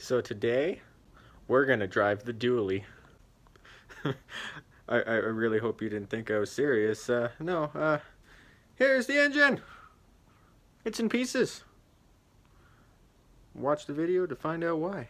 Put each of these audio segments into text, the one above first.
So today, we're gonna drive the dually. I really hope you didn't think I was serious. No, here's the engine! It's in pieces. Watch the video to find out why.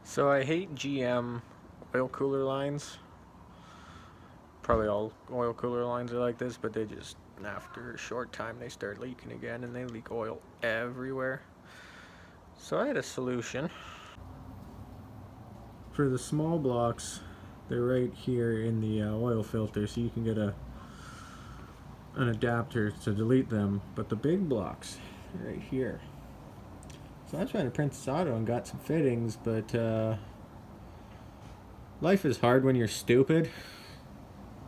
So I hate GM oil cooler lines. Probably all oil cooler lines are like this, but they just, after a short time, they start leaking again and they leak oil everywhere. So I had a solution. For the small blocks, they're right here in the oil filter, so you can get an adapter to delete them. But the big blocks, right here. So I tried to Princess Auto and got some fittings, but life is hard when you're stupid.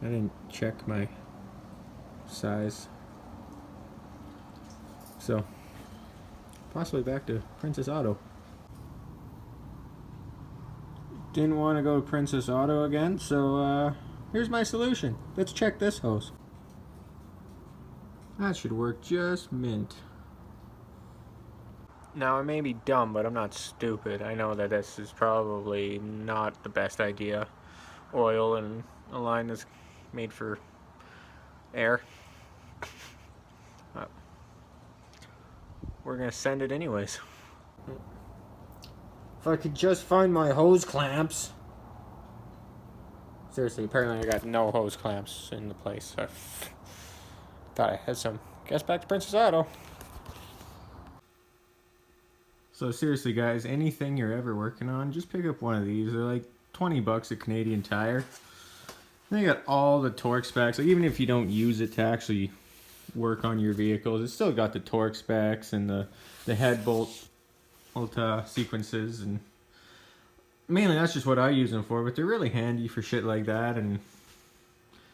I didn't check my size. So, possibly back to Princess Auto. Didn't want to go to Princess Auto again, so here's my solution. Let's check this hose. That should work just mint. Now, I may be dumb, but I'm not stupid. I know that this is probably not the best idea. Oil and a line that's made for air. We're gonna send it anyways. If I could just find my hose clamps. Seriously, apparently I got no hose clamps in the place. I thought I had some. Guess back to Princess Auto. So seriously guys, anything you're ever working on, just pick up one of these. They're like 20 bucks a Canadian Tire. And they got all the torque specs. Like even if you don't use it to actually work on your vehicles, it's still got the torque specs and the head bolt sequences, and mainly that's just what I use them for, but they're really handy for shit like that, and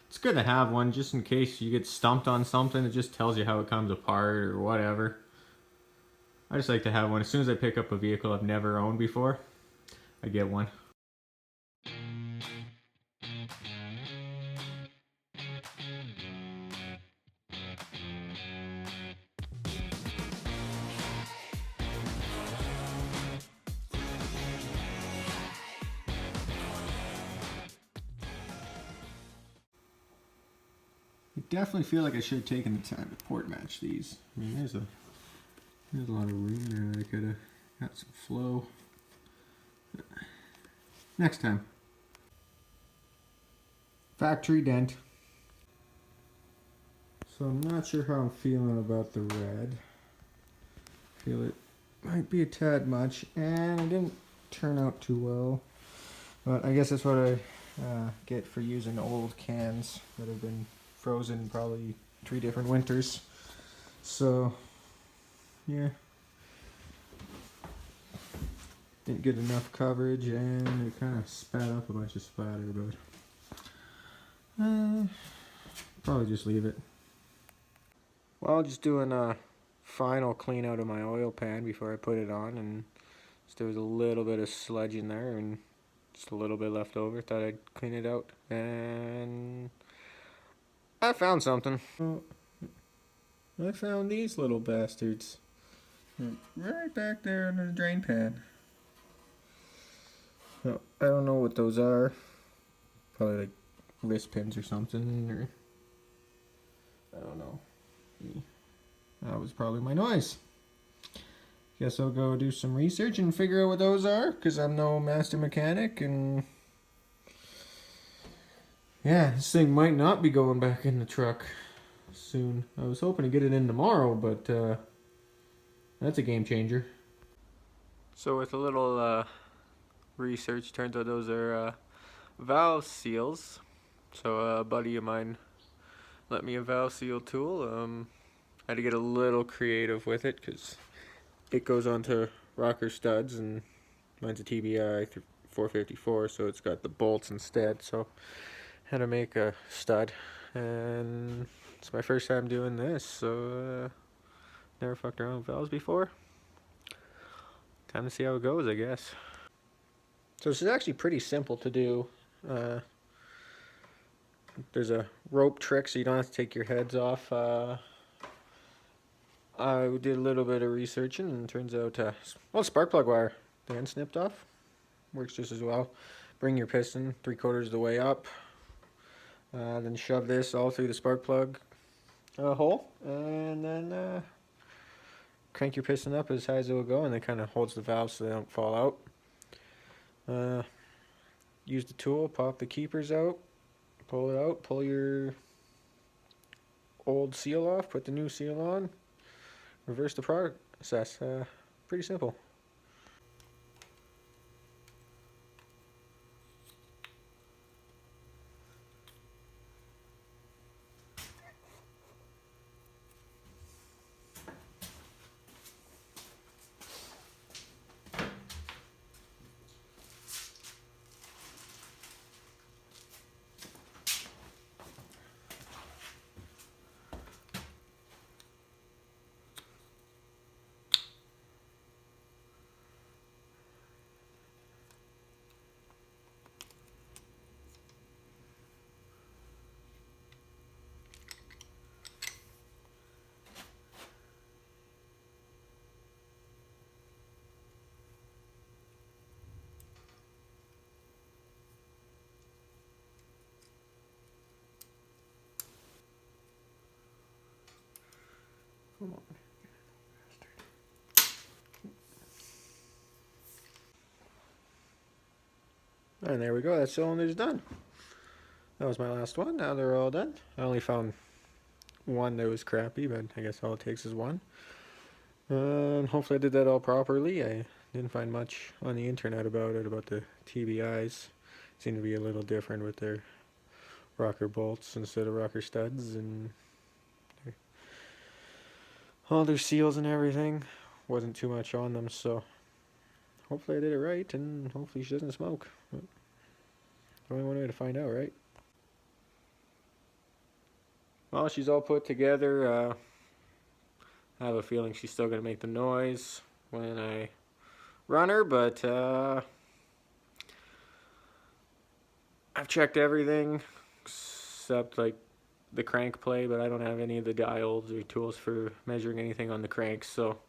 it's good to have one just in case you get stumped on something. It just tells you how it comes apart or whatever. I just like to have one. As soon as I pick up a vehicle I've never owned before, I get one. I definitely feel like I should have taken the time to port match these. I mean, there's a lot of room there that I could have got some flow. Next time. Factory dent. So I'm not sure how I'm feeling about the red. Feel it might be a tad much, and it didn't turn out too well. But I guess that's what I get for using old cans that have been frozen probably 3 different winters. So, yeah. Didn't get enough coverage, and it kind of spat up a bunch of splatter, but probably just leave it. Well, just doing a final clean out of my oil pan before I put it on, and there was a little bit of sludge in there and just a little bit left over. Thought I'd clean it out, and I found something. I found these little bastards right back there in the drain pan. No, I don't know what those are. Probably like wrist pins or something, or I don't know. That was probably my noise. Guess I'll go do some research and figure out what those are, because I'm no master mechanic, and yeah, this thing might not be going back in the truck. soon. I was hoping to get it in tomorrow, but that's a game changer. So with a little research, turns out those are valve seals. So a buddy of mine lent me a valve seal tool. I had to get a little creative with it because it goes onto rocker studs, and mine's a TBI 454, so it's got the bolts instead. So I had to make a stud, and it's my first time doing this, so never fucked around with valves before. Time to see how it goes, I guess. So this is actually pretty simple to do. There's a rope trick so you don't have to take your heads off. I did a little bit of researching, and it turns out, spark plug wire, the end snipped off, works just as well. Bring your piston 3/4 of the way up, then shove this all through the spark plug hole, and then crank your piston up as high as it will go, and it kind of holds the valves so they don't fall out. Use the tool, pop the keepers out, pull it out, pull your old seal off, put the new seal on, reverse the process. Pretty simple. Come on. And there we go, that cylinder's done. That was my last one, now they're all done. I only found one that was crappy, but I guess all it takes is one. Hopefully I did that all properly. I didn't find much on the internet about it, about the TBIs. Seem to be a little different with their rocker bolts instead of rocker studs, and all their seals and everything. Wasn't too much on them, so hopefully I did it right, and hopefully she doesn't smoke. But only one way to find out, right? Well, she's all put together. I have a feeling she's still going to make the noise when I run her, but I've checked everything except like the crank play, but I don't have any of the dials or tools for measuring anything on the cranks, so,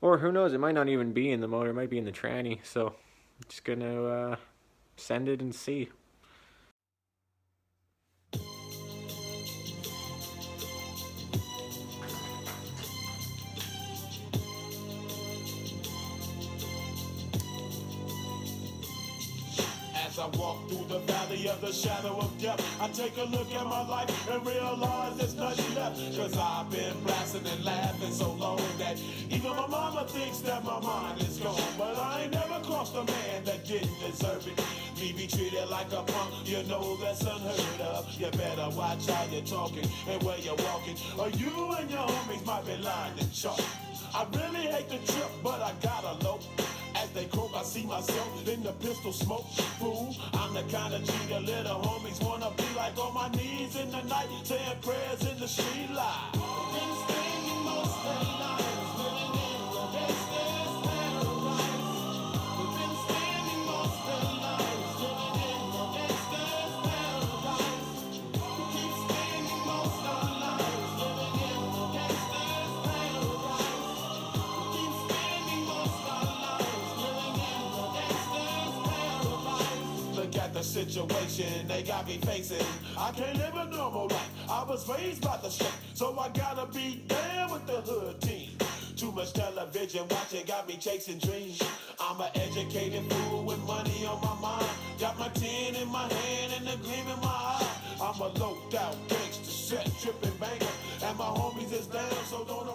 or who knows, it might not even be in the motor, it might be in the tranny, so I'm just gonna send it and see. As I walk through the valley of the shadow of death, I take a look at my life and realize there's nothing left. Cause I've been blasting and laughing so long that even my mama thinks that my mind is gone. But I ain't never crossed a man that didn't deserve it. Me be treated like a punk, you know that's unheard of. You better watch how you're talking and where you're walking, or you and your homies might be lying to chalk. I really hate the trip, but I gotta low. As they croak, I see myself in the pistol smoke. Fool, I'm the kind of G the little homies wanna be like, on my knees in the night, saying prayers in the street light. Been spending most of their lives living in the gangster's paradise. We've been spending most of their lives living in the gangster's paradise. We keep spending most of our lives living in the gangster's paradise. We keep spending most of our lives living in the gangster's paradise. Look at the situation they got me facing. I can't live a normal life. I was raised by the street, so I gotta be down with the hood team. Too much television watching got me chasing dreams. I'm an educated fool with money on my mind. Got my tin in my hand and a gleam in my eye. I'm a loped out gangster, set tripping banger, and my homies is down, so don't